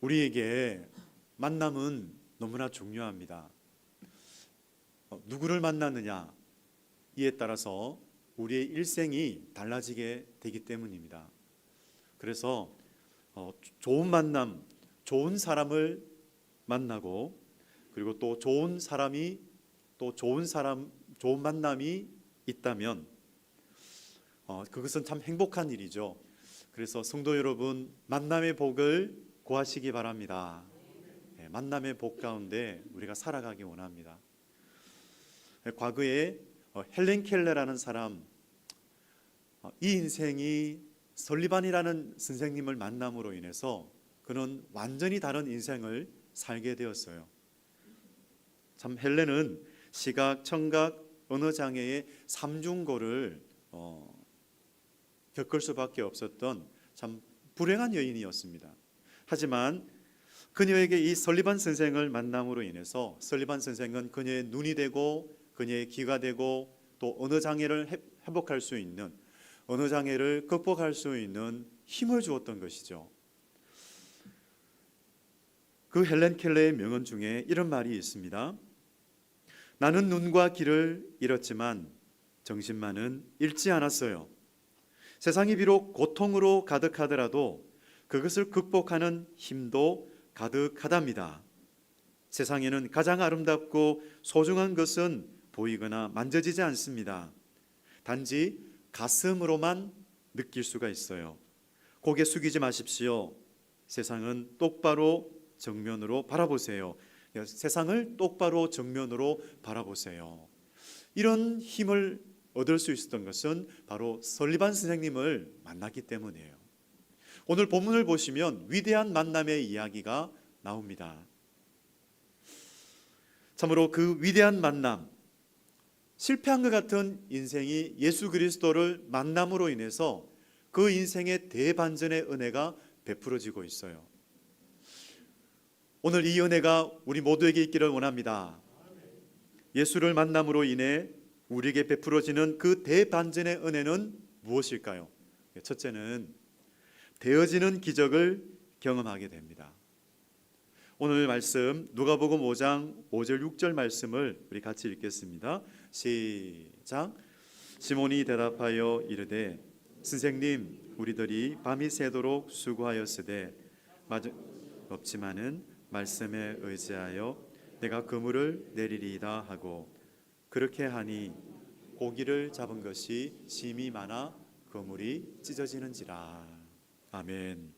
우리에게 만남은 너무나 중요합니다. 누구를 만나느냐 이에 따라서 우리의 일생이 달라지게 되기 때문입니다. 그래서 좋은 만남, 좋은 사람을 만나고, 그리고 또 좋은 사람이 또 좋은 만남이 있다면 그것은 참 행복한 일이죠. 그래서 성도 여러분, 만남의 복을 구하시기 바랍니다. 만남의 복 가운데 우리가 살아가기 원합니다. 과거에 헬렌 켈러라는 사람, 이 인생이 설리반이라는 선생님을 만남으로 인해서 그는 완전히 다른 인생을 살게 되었어요. 참 헬렌은 시각, 청각, 언어장애의 삼중고를 겪을 수밖에 없었던 참 불행한 여인이었습니다. 하지만 그녀에게 이 설리반 선생을 만남으로 인해서 설리반 선생은 그녀의 눈이 되고 그녀의 귀가 되고 또 언어장애를 회복할 수 있는, 언어장애를 극복할 수 있는 힘을 주었던 것이죠. 그 헬렌 켈러의 명언 중에 이런 말이 있습니다. 나는 눈과 귀를 잃었지만 정신만은 잃지 않았어요. 세상이 비록 고통으로 가득하더라도 그것을 극복하는 힘도 가득하답니다. 세상에는 가장 아름답고 소중한 것은 보이거나 만져지지 않습니다. 단지 가슴으로만 느낄 수가 있어요. 고개 숙이지 마십시오. 세상은 똑바로 정면으로 바라보세요. 세상을 똑바로 정면으로 바라보세요. 이런 힘을 얻을 수 있었던 것은 바로 설리반 선생님을 만났기 때문이에요. 오늘 본문을 보시면 위대한 만남의 이야기가 나옵니다. 참으로 그 위대한 만남, 실패한 것 같은 인생이 예수 그리스도를 만남으로 인해서 그 인생의 대반전의 은혜가 베풀어지고 있어요. 오늘 이 은혜가 우리 모두에게 있기를 원합니다. 예수를 만남으로 인해 우리에게 베풀어지는 그 대반전의 은혜는 무엇일까요? 첫째는 되어지는 기적을 경험하게 됩니다. 오늘 말씀 누가복음 5장 5절 6절 말씀을 우리 같이 읽겠습니다. 시작. 시몬이 대답하여 이르되 선생님, 우리들이 밤이 새도록 수고하였으되 없지만은 말씀에 의지하여 내가 그물을 내리리이다 하고, 그렇게 하니 고기를 잡은 것이 심이 많아 그물이 찢어지는지라. 아멘.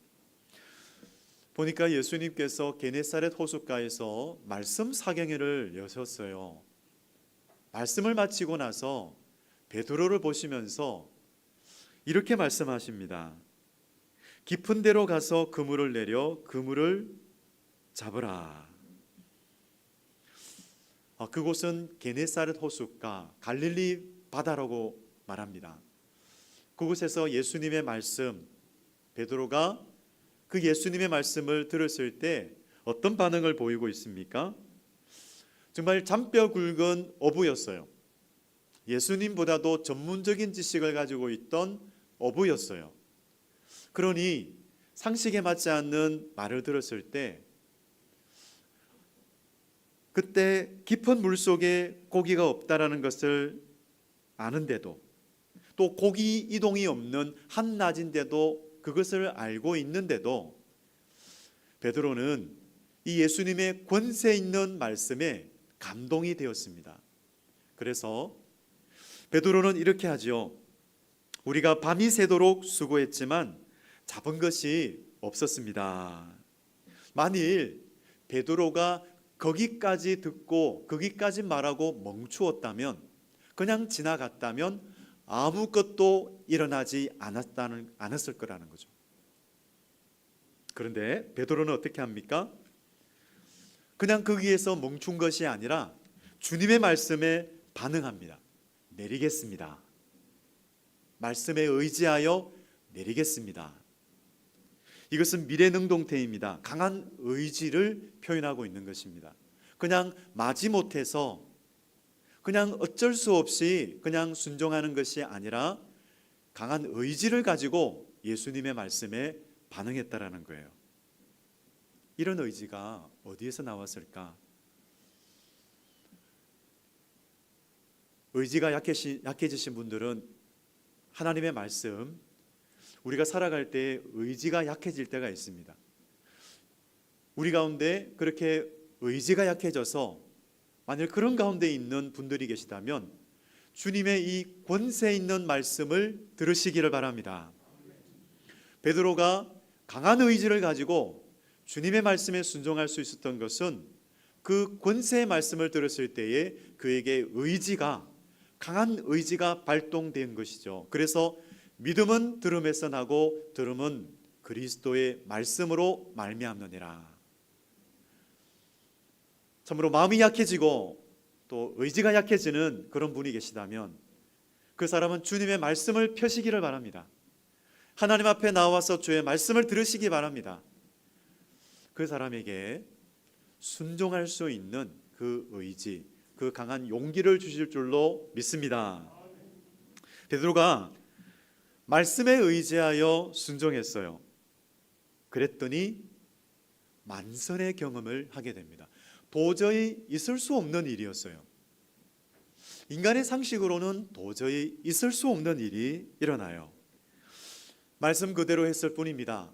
보니까 예수님께서 게네사렛 호숫가에서 말씀 사경회를 여셨어요. 말씀을 마치고 나서 베드로를 보시면서 이렇게 말씀하십니다. 깊은 데로 가서 그물을 내려 그물을 잡으라. 그곳은 게네사렛 호숫가, 갈릴리 바다라고 말합니다. 그곳에서 예수님의 말씀, 베드로가 그 예수님의 말씀을 들었을 때 어떤 반응을 보이고 있습니까? 정말 잔뼈 굵은 어부였어요. 예수님보다도 전문적인 지식을 가지고 있던 어부였어요. 그러니 상식에 맞지 않는 말을 들었을 때, 그때 깊은 물속에 고기가 없다라는 것을 아는데도, 또 고기 이동이 없는 한낮인데도 그것을 알고 있는데도 베드로는 이 예수님의 권세 있는 말씀에 감동이 되었습니다. 그래서 베드로는 이렇게 하죠. 우리가 밤이 새도록 수고했지만 잡은 것이 없었습니다. 만일 베드로가 거기까지 듣고 거기까지 말하고 멈추었다면, 그냥 지나갔다면 아무것도 일어나지 않았을 거라는 거죠. 그런데 베드로는 어떻게 합니까? 그냥 거기에서 멈춘 것이 아니라 주님의 말씀에 반응합니다. 내리겠습니다. 말씀에 의지하여 내리겠습니다. 이것은 미래능동태입니다. 강한 의지를 표현하고 있는 것입니다. 그냥 마지못해서 그냥 어쩔 수 없이 그냥 순종하는 것이 아니라 강한 의지를 가지고 예수님의 말씀에 반응했다라는 거예요. 이런 의지가 어디에서 나왔을까? 의지가 약해지신 분들은 하나님의 말씀, 우리가 살아갈 때 의지가 약해질 때가 있습니다. 우리 가운데 그렇게 의지가 약해져서 만일 그런 가운데 있는 분들이 계시다면 주님의 이 권세 있는 말씀을 들으시기를 바랍니다. 베드로가 강한 의지를 가지고 주님의 말씀에 순종할 수 있었던 것은 그 권세의 말씀을 들었을 때에 그에게 강한 의지가 발동된 것이죠. 그래서 믿음은 들음에서 나고 들음은 그리스도의 말씀으로 말미암느니라. 참으로 마음이 약해지고 또 의지가 약해지는 그런 분이 계시다면 그 사람은 주님의 말씀을 펴시기를 바랍니다. 하나님 앞에 나와서 주의 말씀을 들으시기 바랍니다. 그 사람에게 순종할 수 있는 그 의지, 그 강한 용기를 주실 줄로 믿습니다. 베드로가 말씀에 의지하여 순종했어요. 그랬더니 만선의 경험을 하게 됩니다. 도저히 있을 수 없는 일이었어요. 인간의 상식으로는 도저히 있을 수 없는 일이 일어나요. 말씀 그대로 했을 뿐입니다.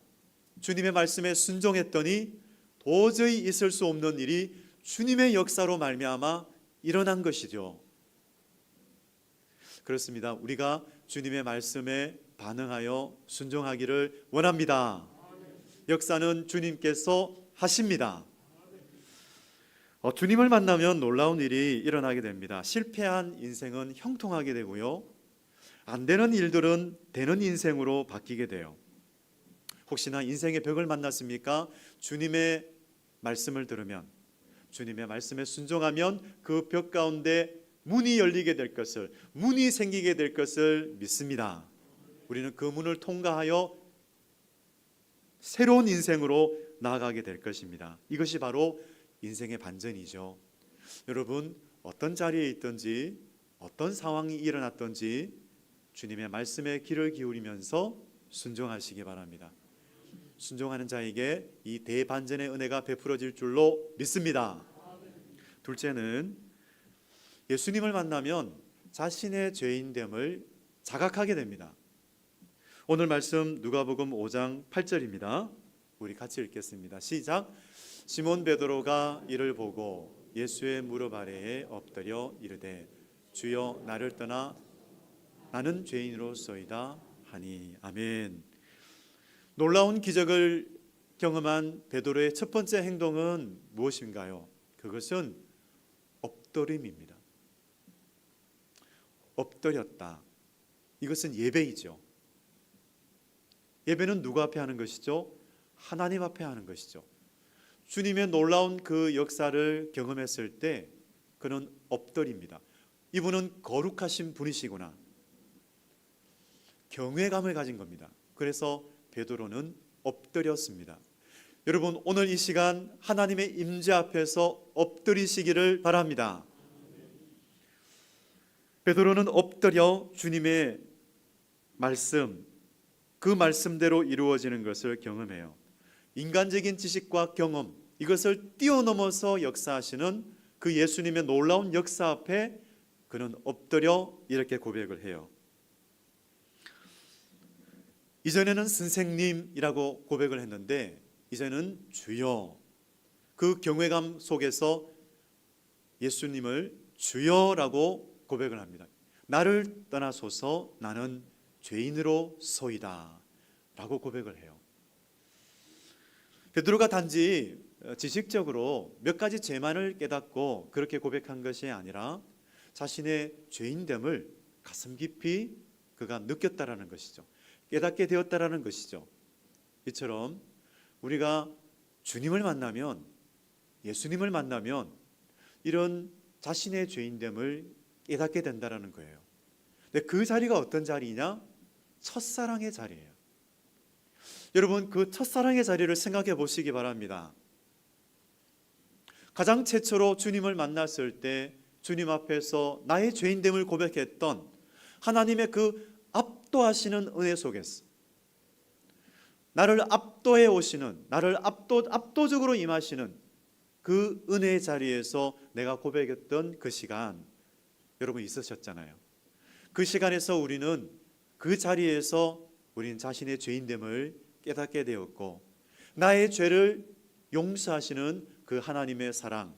주님의 말씀에 순종했더니 도저히 있을 수 없는 일이 주님의 역사로 말미암아 일어난 것이죠. 그렇습니다. 우리가 주님의 말씀에 반응하여 순종하기를 원합니다. 역사는 주님께서 하십니다. 주님을 만나면 놀라운 일이 일어나게 됩니다. 실패한 인생은 형통하게 되고요, 안 되는 일들은 되는 인생으로 바뀌게 돼요. 혹시나 인생의 벽을 만났습니까? 주님의 말씀을 들으면, 주님의 말씀에 순종하면 그 벽 가운데 문이 열리게 될 것을, 문이 생기게 될 것을 믿습니다. 우리는 그 문을 통과하여 새로운 인생으로 나아가게 될 것입니다. 이것이 바로 인생의 반전이죠. 여러분, 어떤 자리에 있든지 어떤 상황이 일어났든지 주님의 말씀에 귀를 기울이면서 순종하시기 바랍니다. 순종하는 자에게 이 대반전의 은혜가 베풀어질 줄로 믿습니다. 둘째는 예수님을 만나면 자신의 죄인됨을 자각하게 됩니다. 오늘 말씀 누가복음 5장 8절입니다. 우리 같이 읽겠습니다. 시작. 시몬 베드로가 이를 보고 예수의 무릎 아래에 엎드려 이르되 주여 나를 떠나 나는 죄인으로소이다 하니. 아멘. 놀라운 기적을 경험한 베드로의 첫 번째 행동은 무엇인가요? 그것은 엎드림입니다. 엎드렸다. 이것은 예배이죠. 예배는 누구 앞에 하는 것이죠? 하나님 앞에 하는 것이죠. 주님의 놀라운 그 역사를 경험했을 때 그는 엎드립니다. 이분은 거룩하신 분이시구나, 경외감을 가진 겁니다. 그래서 베드로는 엎드렸습니다. 여러분, 오늘 이 시간 하나님의 임재 앞에서 엎드리시기를 바랍니다. 베드로는 엎드려 주님의 말씀, 그 말씀대로 이루어지는 것을 경험해요. 인간적인 지식과 경험, 이것을 뛰어넘어서 역사하시는 그 예수님의 놀라운 역사 앞에 그는 엎드려 이렇게 고백을 해요. 이전에는 선생님이라고 고백을 했는데 이제는 주여, 그 경외감 속에서 예수님을 주여라고 고백을 합니다. 나를 떠나소서, 나는 죄인으로소이다 라고 고백을 해요. 베드로가 단지 지식적으로 몇 가지 죄만을 깨닫고 그렇게 고백한 것이 아니라 자신의 죄인됨을 가슴 깊이 그가 느꼈다라는 것이죠. 깨닫게 되었다라는 것이죠. 이처럼 우리가 주님을 만나면, 예수님을 만나면 이런 자신의 죄인됨을 깨닫게 된다라는 거예요. 근데 그 자리가 어떤 자리냐? 첫사랑의 자리예요. 여러분, 그 첫사랑의 자리를 생각해 보시기 바랍니다. 가장 최초로 주님을 만났을 때 주님 앞에서 나의 죄인됨을 고백했던 하나님의 그 압도하시는 은혜 속에서 나를 압도해 오시는, 나를 압도적으로 임하시는 그 은혜의 자리에서 내가 고백했던 그 시간, 여러분 있으셨잖아요. 그 시간에서 우리는 그 자리에서 우리는 자신의 죄인됨을 깨닫게 되었고, 나의 죄를 용서하시는 그 하나님의 사랑,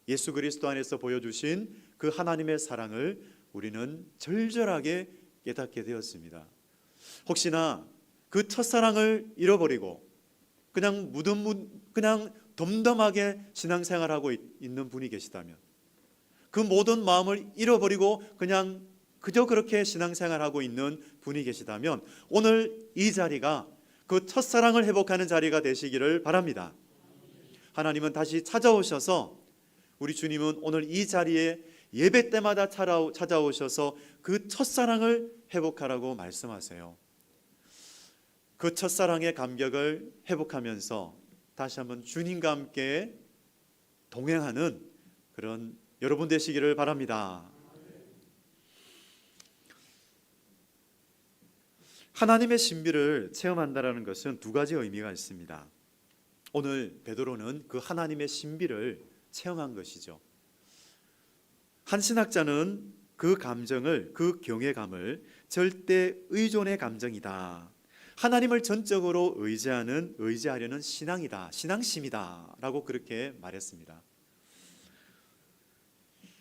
예수 그리스도 안에서 보여주신 그 하나님의 사랑을 우리는 절절하게 깨닫게 되었습니다. 혹시나 그 첫사랑을 잃어버리고 그냥 그냥 덤덤하게 신앙생활하고 있는 분이 계시다면, 그 모든 마음을 잃어버리고 그냥 그저 그렇게 신앙생활하고 있는 분이 계시다면, 오늘 이 자리가 그 첫사랑을 회복하는 자리가 되시기를 바랍니다. 하나님은 다시 찾아오셔서, 우리 주님은 오늘 이 자리에 예배 때마다 찾아오셔서 그 첫사랑을 회복하라고 말씀하세요. 그 첫사랑의 감격을 회복하면서 다시 한번 주님과 함께 동행하는 그런 여러분 되시기를 바랍니다. 하나님의 신비를 체험한다는 것은 두 가지 의미가 있습니다. 오늘 베드로는 그 하나님의 신비를 체험한 것이죠. 한 신학자는 그 감정을, 그 경외감을 절대 의존의 감정이다, 하나님을 전적으로 의지하려는 신앙이다, 신앙심이다 라고 그렇게 말했습니다.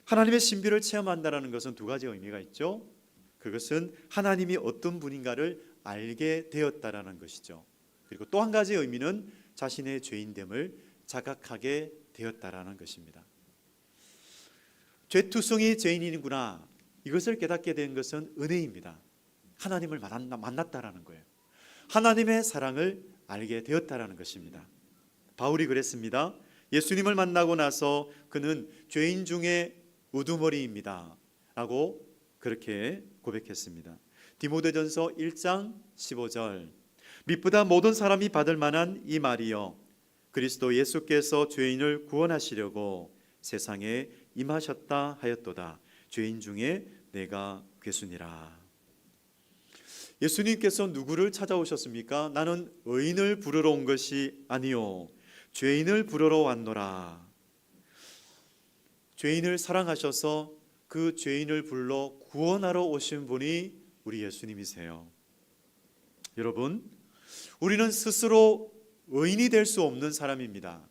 하나님의 신비를 체험한다는 것은 두 가지 의미가 있죠. 그것은 하나님이 어떤 분인가를 알게 되었다라는 것이죠. 그리고 또 한 가지 의미는 자신의 죄인됨을 자각하게 되었다라는 것입니다. 죄투성이 죄인이구나, 이것을 깨닫게 된 것은 은혜입니다. 하나님을 만났다라는 거예요. 하나님의 사랑을 알게 되었다라는 것입니다. 바울이 그랬습니다. 예수님을 만나고 나서 그는 죄인 중에 우두머리입니다 라고 그렇게 고백했습니다. 디모데전서 1장 15절, 미쁘다 모든 사람이 받을 만한 이 말이여, 그리스도 예수께서 죄인을 구원하시려고 세상에 임하셨다 하였도다. 죄인 중에 내가 괴순이라. 예수님께서 누구를 찾아오셨습니까? 나는 의인을 부르러 온 것이 아니요 죄인을 부르러 왔노라. 죄인을 사랑하셔서 그 죄인을 불러 구원하러 오신 분이 우리 예수님이세요. 여러분, 우리는 스스로 의인이 될 수 없는 사람입니다.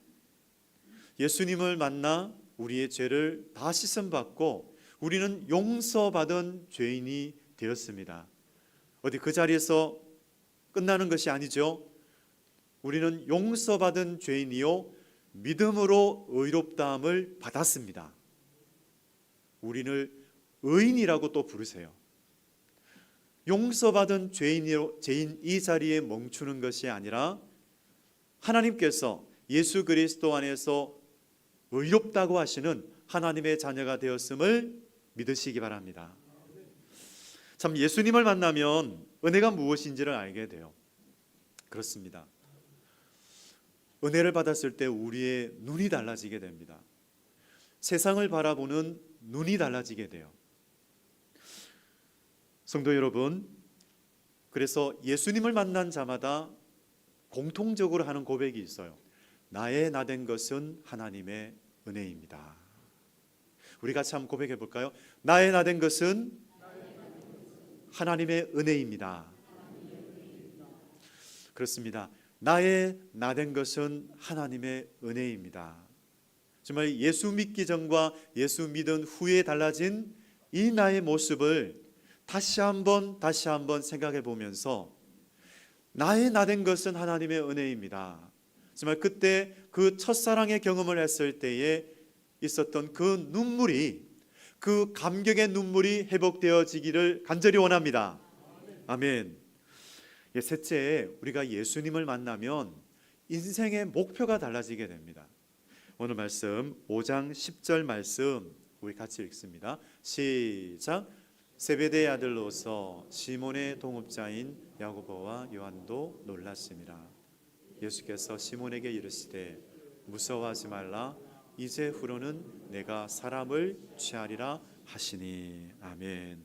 예수님을 만나 우리의 죄를 다 씻음받고 우리는 용서받은 죄인이 되었습니다. 어디 그 자리에서 끝나는 것이 아니죠. 우리는 용서받은 죄인이요 믿음으로 의롭다함을 받았습니다. 우리를 의인이라고 또 부르세요. 용서받은 죄인 이 자리에 멈추는 것이 아니라 하나님께서 예수 그리스도 안에서 의롭다고 하시는 하나님의 자녀가 되었음을 믿으시기 바랍니다. 참, 예수님을 만나면 은혜가 무엇인지를 알게 돼요. 그렇습니다. 은혜를 받았을 때 우리의 눈이 달라지게 됩니다. 세상을 바라보는 눈이 달라지게 돼요. 성도 여러분, 그래서 예수님을 만난 자마다 공통적으로 하는 고백이 있어요. 나의 나된 것은 하나님의 은혜입니다. 우리 같이 한번 고백해 볼까요? 나의 나된 것은 하나님의 은혜입니다. 그렇습니다. 나의 나된 것은 하나님의 은혜입니다. 정말 예수 믿기 전과 예수 믿은 후에 달라진 이 나의 모습을 다시 한번 생각해 보면서 나의 나된 것은 하나님의 은혜입니다. 정말 그때 그 첫사랑의 경험을 했을 때에 있었던 그 눈물이, 그 감격의 눈물이 회복되어지기를 간절히 원합니다. 아멘. 셋째, 우리가 예수님을 만나면 인생의 목표가 달라지게 됩니다. 오늘 말씀 5장 10절 말씀 우리 같이 읽습니다. 시작. 세베대의 아들로서 시몬의 동업자인 야고보와 요한도 놀랐습니다. 예수께서 시몬에게 이르시되 무서워하지 말라, 이제 후로는 내가 사람을 취하리라 하시니. 아멘.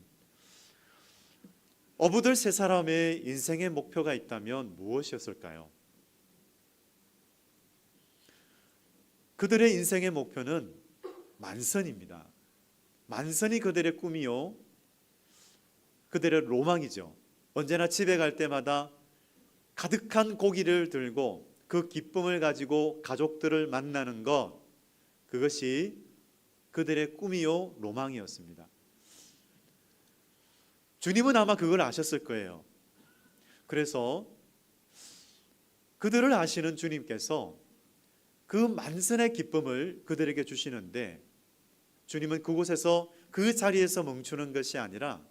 어부들 세 사람의 인생의 목표가 있다면 무엇이었을까요? 그들의 인생의 목표는 만선입니다. 만선이 그들의 꿈이요, 그들의 로망이죠. 언제나 집에 갈 때마다 가득한 고기를 들고 그 기쁨을 가지고 가족들을 만나는 것, 그것이 그들의 꿈이요 로망이었습니다. 주님은 아마 그걸 아셨을 거예요. 그래서 그들을 아시는 주님께서 그 만선의 기쁨을 그들에게 주시는데, 주님은 그곳에서 그 자리에서 멈추는 것이 아니라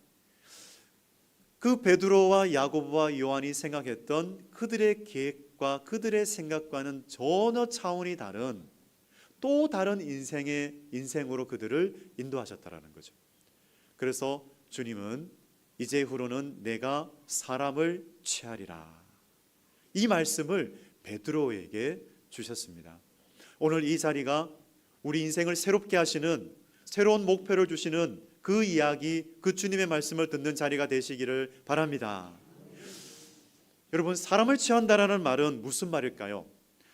그 베드로와 야고보와 요한이 생각했던 그들의 계획과 그들의 생각과는 전혀 차원이 다른 또 다른 인생으로 그들을 인도하셨다라는 거죠. 그래서 주님은 이제후로는 내가 사람을 취하리라, 이 말씀을 베드로에게 주셨습니다. 오늘 이 자리가 우리 인생을 새롭게 하시는, 새로운 목표를 주시는 그 이야기, 그 주님의 말씀을 듣는 자리가 되시기를 바랍니다. 여러분, 사람을 취한다라는 말은 무슨 말일까요?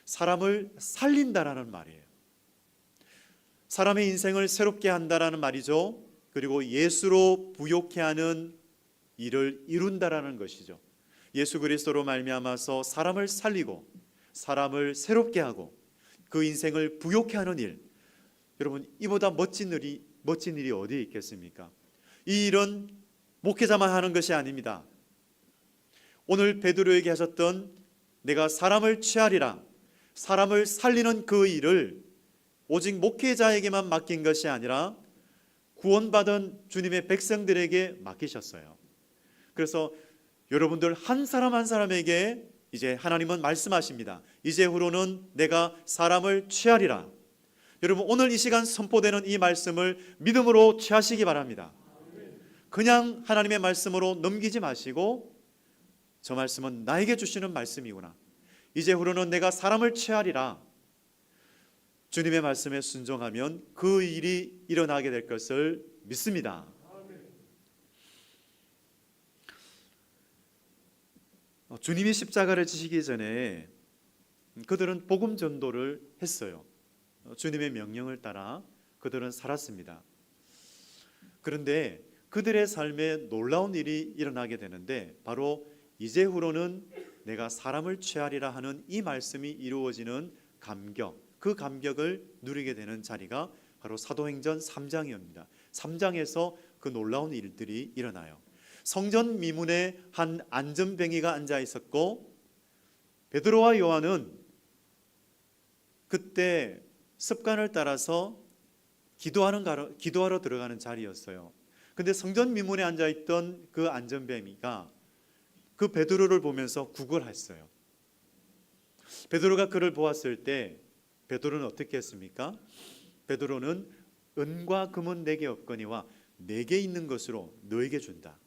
사람을 살린다라는 말이에요. 사람의 인생을 새롭게 한다라는 말이죠. 그리고 예수로 부욕케 하는 일을 이룬다라는 것이죠. 예수 그리스도로 말미암아서 사람을 살리고 사람을 새롭게 하고 그 인생을 부욕케 하는 일, 여러분, 이보다 멋진 일이 어디에 있겠습니까? 이 일은 목회자만 하는 것이 아닙니다. 오늘 베드로에게 하셨던 내가 사람을 취하리라, 사람을 살리는 그 일을 오직 목회자에게만 맡긴 것이 아니라 구원받은 주님의 백성들에게 맡기셨어요. 그래서 여러분들 한 사람 한 사람에게 이제 하나님은 말씀하십니다. 이제후로는 내가 사람을 취하리라. 여러분, 오늘 이 시간 선포되는 이 말씀을 믿음으로 취하시기 바랍니다. 그냥 하나님의 말씀으로 넘기지 마시고, 저 말씀은 나에게 주시는 말씀이구나, 이제후로는 내가 사람을 취하리라, 주님의 말씀에 순종하면 그 일이 일어나게 될 것을 믿습니다. 주님이 십자가를 지시기 전에 그들은 복음 전도를 했어요. 주님의 명령을 따라 그들은 살았습니다. 그런데 그들의 삶에 놀라운 일이 일어나게 되는데, 바로 이제후로는 내가 사람을 취하리라 하는 이 말씀이 이루어지는 감격, 그 감격을 누리게 되는 자리가 바로 사도행전 3장입니다. 3장에서 그 놀라운 일들이 일어나요. 성전 미문에 한 안전뱅이가 앉아 있었고, 베드로와 요한은 그때 습관을 따라서 기도하러 들어가는 자리였어요. 근데 성전 미문에 앉아 있던 그 안전뱅이가 그 베드로를 보면서 구걸했어요. 베드로가 그를 보았을 때 베드로는 어떻게 했습니까? 베드로는 은과 금은 내게 없거니와 내게 있는 것으로 너에게 준다.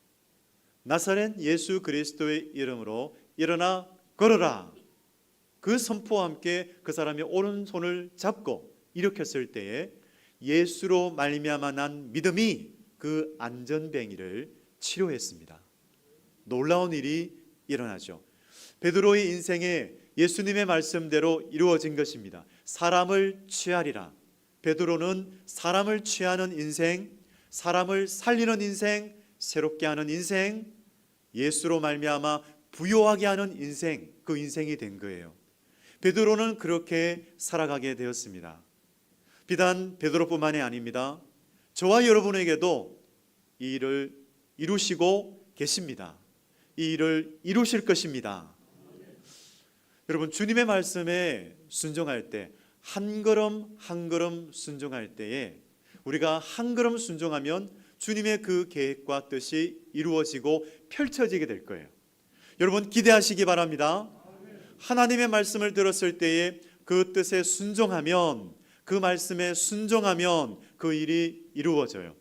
나사렛 예수 그리스도의 이름으로 일어나 걸어라. 그 선포와 함께 그 사람이 오른손을 잡고 일으켰을 때에 예수로 말미암아 난 믿음이 그 안전뱅이를 치료했습니다. 놀라운 일이 일어나죠. 베드로의 인생에 예수님의 말씀대로 이루어진 것입니다. 사람을 취하리라. 베드로는 사람을 취하는 인생, 사람을 살리는 인생, 새롭게 하는 인생, 예수로 말미암아 부요하게 하는 인생, 그 인생이 된 거예요. 베드로는 그렇게 살아가게 되었습니다. 비단 베드로뿐만이 아닙니다. 저와 여러분에게도 이 일을 이루시고 계십니다. 이 일을 이루실 것입니다. 여러분, 주님의 말씀에 순종할 때, 한 걸음 한 걸음 순종할 때에 우리가 한 걸음 순종하면 주님의 그 계획과 뜻이 이루어지고 펼쳐지게 될 거예요. 여러분, 기대하시기 바랍니다. 하나님의 말씀을 들었을 때에 그 뜻에 순종하면, 그 말씀에 순종하면 그 일이 이루어져요.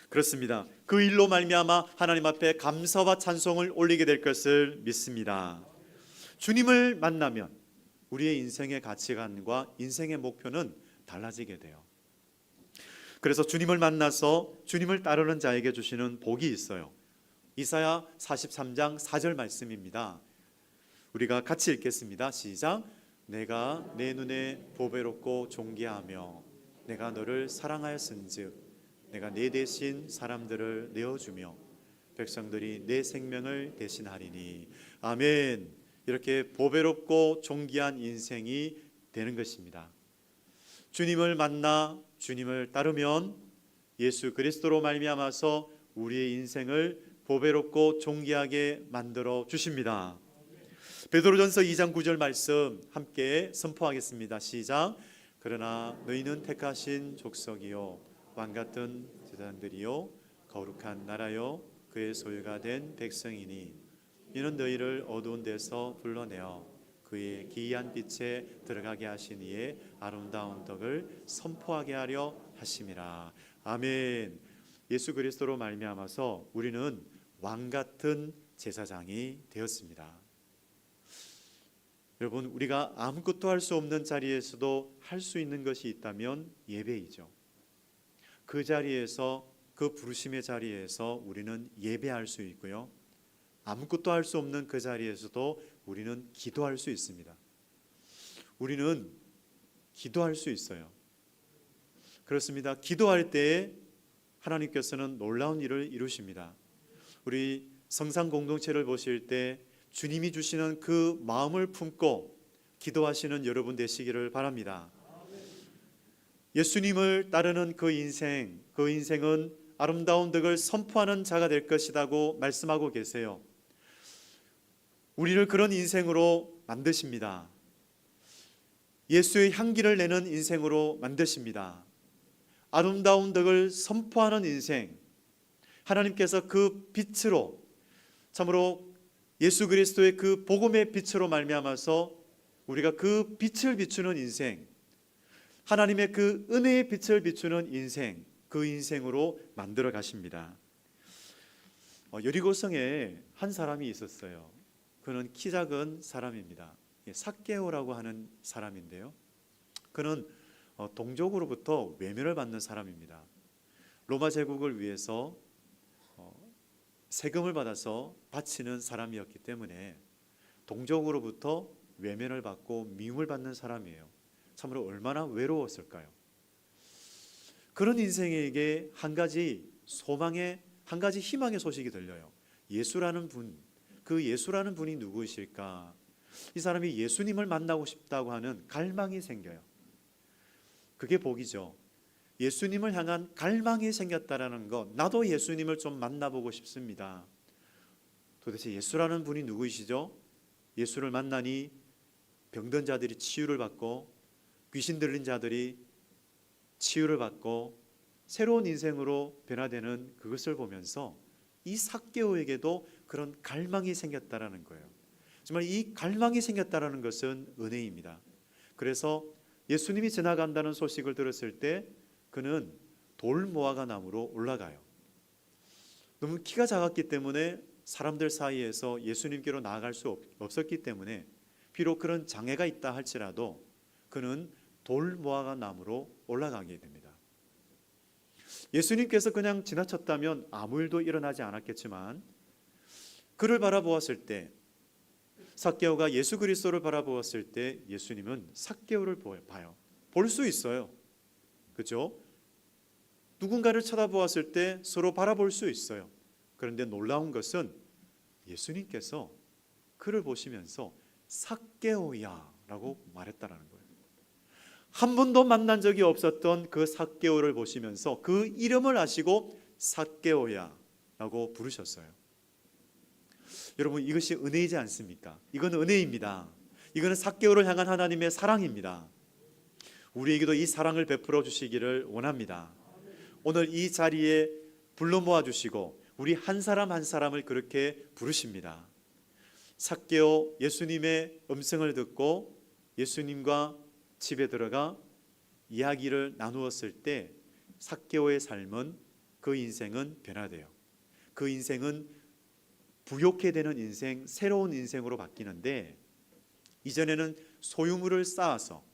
그렇습니다. 그 일로 말미암아 하나님 앞에 감사와 찬송을 올리게 될 것을 믿습니다. 주님을 만나면 우리의 인생의 가치관과 인생의 목표는 달라지게 돼요. 그래서 주님을 만나서 주님을 따르는 자에게 주시는 복이 있어요. 이사야 43장 4절 말씀입니다. 우리가 같이 읽겠습니다. 시작. 내가 내 눈에 보배롭고 존귀하며 내가 너를 사랑하였은즉 내가 내 대신 사람들을 내어주며 백성들이 내 생명을 대신하리니. 아멘. 이렇게 보배롭고 존귀한 인생이 되는 것입니다. 주님을 만나 주님을 따르면 예수 그리스도로 말미암아서 우리의 인생을 보배롭고 존귀하게 만들어 주십니다. 베드로전서 2장 9절 말씀 함께 선포하겠습니다. 시작. 그러나 너희는 택하신 족속이요 왕같은 제사장들이요 거룩한 나라요 그의 소유가 된 백성이니 이는 너희를 어두운 데서 불러내어 그의 기이한 빛에 들어가게 하신 이의 아름다운 덕을 선포하게 하려 하심이라. 아멘. 예수 그리스도로 말미암아서 우리는 왕같은 제사장이 되었습니다. 여러분, 우리가 아무것도 할 수 없는 자리에서도 할 수 있는 것이 있다면 예배이죠. 그 자리에서, 그 부르심의 자리에서 우리는 예배할 수 있고요, 아무것도 할 수 없는 그 자리에서도 우리는 기도할 수 있습니다. 우리는 기도할 수 있어요. 그렇습니다. 기도할 때에 하나님께서는 놀라운 일을 이루십니다. 우리 성상 공동체를 보실 때 주님이 주시는 그 마음을 품고 기도하시는 여러분 되시기를 바랍니다. 예수님을 따르는 그 인생은 아름다운 덕을 선포하는 자가 될 것이라고 말씀하고 계세요. 우리를 그런 인생으로 만드십니다. 예수의 향기를 내는 인생으로 만드십니다. 아름다운 덕을 선포하는 인생, 하나님께서 그 빛으로, 참으로 예수 그리스도의 그 복음의 빛으로 말미암아서 우리가 그 빛을 비추는 인생, 하나님의 그 은혜의 빛을 비추는 인생, 그 인생으로 만들어 가십니다. 여리고성에 한 사람이 있었어요. 그는 키 작은 사람입니다. 삭개오라고 하는 사람인데요, 그는 동족으로부터 외면을 받는 사람입니다. 로마 제국을 위해서 세금을 받아서 바치는 사람이었기 때문에 동족으로부터 외면을 받고 미움을 받는 사람이에요. 참으로 얼마나 외로웠을까요? 그런 인생에게 한 가지 소망의, 한 가지 희망의 소식이 들려요. 예수라는 분, 그 예수라는 분이 누구이실까? 이 사람이 예수님을 만나고 싶다고 하는 갈망이 생겨요. 그게 복이죠. 예수님을 향한 갈망이 생겼다라는 것, 나도 예수님을 좀 만나보고 싶습니다. 도대체 예수라는 분이 누구이시죠? 예수를 만나니 병든 자들이 치유를 받고 귀신 들린 자들이 치유를 받고 새로운 인생으로 변화되는 그것을 보면서 이 삭개오에게도 그런 갈망이 생겼다라는 거예요. 정말 이 갈망이 생겼다라는 것은 은혜입니다. 그래서 예수님이 지나간다는 소식을 들었을 때 그는 돌모아가 나무로 올라가요. 너무 키가 작았기 때문에 사람들 사이에서 예수님께로 나아갈 수 없었기 때문에 비록 그런 장애가 있다 할지라도 그는 돌모아가 나무로 올라가게 됩니다. 예수님께서 그냥 지나쳤다면 아무 일도 일어나지 않았겠지만 그를 바라보았을 때, 삭개오가 예수 그리스도를 바라보았을 때 예수님은 삭개오를 봐요. 볼 수 있어요. 그렇죠? 누군가를 쳐다보았을 때 서로 바라볼 수 있어요. 그런데 놀라운 것은 예수님께서 그를 보시면서 삭개오야 라고 말했다라는 거예요. 한 번도 만난 적이 없었던 그 삭개오를 보시면서 그 이름을 아시고 삭개오야 라고 부르셨어요. 여러분, 이것이 은혜이지 않습니까? 이건 은혜입니다. 이거는 삭개오를 향한 하나님의 사랑입니다. 우리에게도 이 사랑을 베풀어 주시기를 원합니다. 오늘 이 자리에 불러 모아 주시고 우리 한 사람 한 사람을 그렇게 부르십니다. 삭개오 예수님의 음성을 듣고 예수님과 집에 들어가 이야기를 나누었을 때 삭개오의 삶은, 그 인생은 변화돼요. 그 인생은 부욕해 되는 인생, 새로운 인생으로 바뀌는데, 이전에는 소유물을 쌓아서,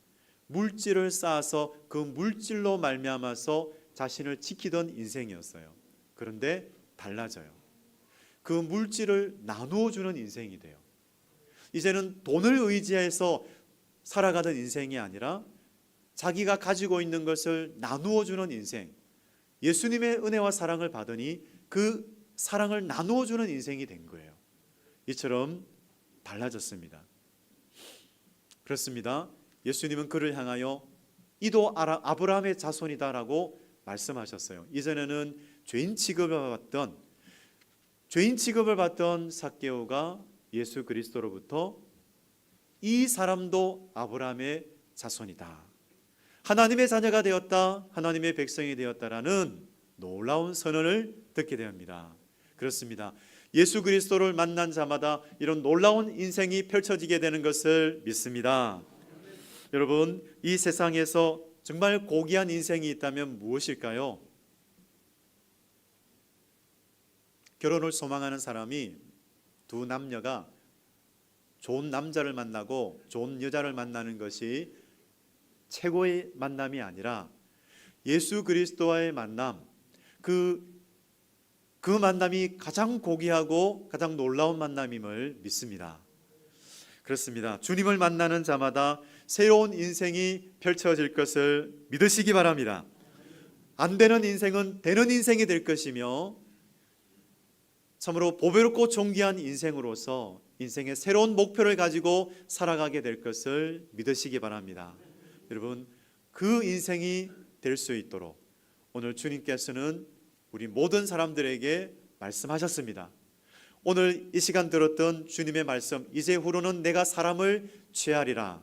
물질을 쌓아서 그 물질로 말미암아서 자신을 지키던 인생이었어요. 그런데 달라져요. 그 물질을 나누어 주는 인생이 돼요. 이제는 돈을 의지해서 살아가던 인생이 아니라 자기가 가지고 있는 것을 나누어 주는 인생, 예수님의 은혜와 사랑을 받으니 그 사랑을 나누어 주는 인생이 된 거예요. 이처럼 달라졌습니다. 그렇습니다. 예수님은 그를 향하여 이도 아브라함의 자손이다라고 말씀하셨어요. 이전에는 죄인 취급을 받던 삭개오가 예수 그리스도로부터 이 사람도 아브라함의 자손이다, 하나님의 자녀가 되었다, 하나님의 백성이 되었다라는 놀라운 선언을 듣게 됩니다. 그렇습니다. 예수 그리스도를 만난 자마다 이런 놀라운 인생이 펼쳐지게 되는 것을 믿습니다. 여러분, 이 세상에서 정말 고귀한 인생이 있다면 무엇일까요? 결혼을 소망하는 사람이 두 남녀가 좋은 남자를 만나고 좋은 여자를 만나는 것이 최고의 만남이 아니라 예수 그리스도와의 만남, 그 만남이 가장 고귀하고 가장 놀라운 만남임을 믿습니다. 그렇습니다. 주님을 만나는 자마다 새로운 인생이 펼쳐질 것을 믿으시기 바랍니다. 안 되는 인생은 되는 인생이 될 것이며 참으로 보배롭고 존귀한 인생으로서 인생의 새로운 목표를 가지고 살아가게 될 것을 믿으시기 바랍니다. 여러분, 그 인생이 될 수 있도록 오늘 주님께서는 우리 모든 사람들에게 말씀하셨습니다. 오늘 이 시간 들었던 주님의 말씀, 이제후로는 내가 사람을 취하리라,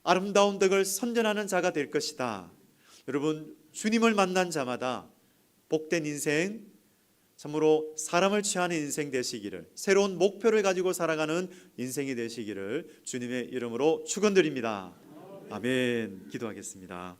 아름다운 덕을 선전하는 자가 될 것이다. 여러분, 주님을 만난 자마다 복된 인생, 참으로 사람을 취하는 인생 되시기를, 새로운 목표를 가지고 살아가는 인생이 되시기를 주님의 이름으로 축원드립니다. 아멘. 기도하겠습니다.